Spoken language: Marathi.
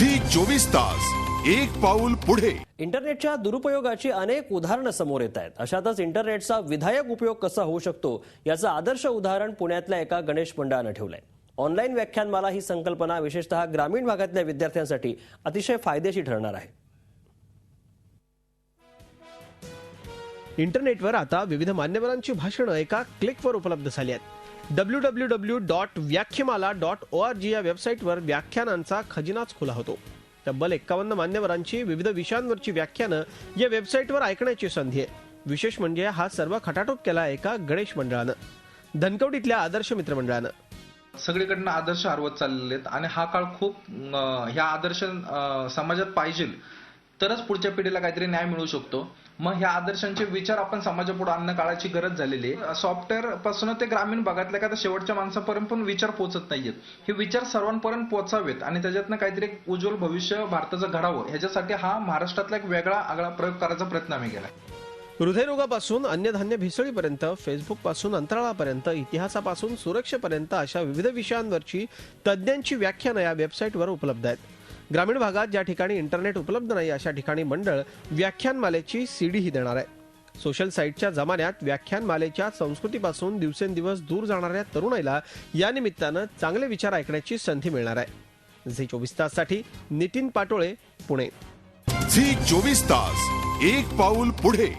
झी 24 तास एक पाऊल पुढे। इंटरनेटच्या दुरुपयोगाची अनेक उदाहरणं समोर येत आहेत। अशातच इंटरनेटचा विधायक उपयोग कसा होऊ शकतो याचं आदर्श उदाहरण पुण्यातल्या एका गणेश मंडळानं ठेवलंय। ऑनलाईन व्याख्यानमाला ही संकल्पना विशेषतः ग्रामीण भागातल्या विद्यार्थ्यांसाठी अतिशय फायदेशीर ठरणार आहे। इंटरनेटवर आता विविध मान्यवरांची भाषणं एका क्लिकवर उपलब्ध झाली आहेत। www.व्याख्यामाला.org या वेबसाईटवर व्याख्यानांचा खजिनाच खुला होतो। तब्बल 51 मान्यवरांची विविध विषयांवरची व्याख्यानं या वेबसाईटवर ऐकण्याची संधी आहे। विशेष म्हणजे हा सर्व खटाटोप केला एका गणेश मंडळानं, धनकवडीतल्या आदर्श मित्र मंडळानं। सगळीकडनं आदर्श हरवत चाललेले आहेत आणि हा काळ खूप ह्या आदर्श समाजात पाहिजे तरच पुढच्या पिढीला काहीतरी न्याय मिळू शकतो। मग ह्या आदर्शांचे विचार आपण समाजापुढे आणणं काळाची गरज झालेली आहे। सॉफ्टवेअर पासून ते ग्रामीण भागातल्या एखाद्या शेवटच्या माणसापर्यंत पण विचार पोहोचत नाहीयेत। हे विचार सर्वांपर्यंत पोहोचावेत आणि त्याच्यातनं काहीतरी एक उज्ज्वल भविष्य भारताचं घडावं ह्याच्यासाठी हा महाराष्ट्रातला एक वेगळा आगळा प्रयोग करायचा प्रयत्न आम्ही केला। हृदयरोगापासून अन्नधान्य भेसळीपर्यंत, फेसबुक पासून अंतराळापर्यंत, इतिहासापासून सुरक्षेपर्यंत अशा विविध विषयांवरची तज्ज्ञांची व्याख्यानं या वेबसाईटवर उपलब्ध आहेत। ग्रामीण भागात ज्या ठिकाणी इंटरनेट उपलब्ध नाही अशा ठिकाणी मंडळ व्याख्यानमालेची सीडीही देणार आहे। सोशल साईटच्या जमान्यात व्याख्यानमालेच्या संस्कृतीपासून दिवसेंदिवस दूर जाणाऱ्या तरुणाईला या निमित्तानं चांगले विचार ऐकण्याची संधी मिळणार आहे। झी 24 ताससाठी नितीन पाटोळे, पुणे। झी 24 तास एक पाऊल पुढे।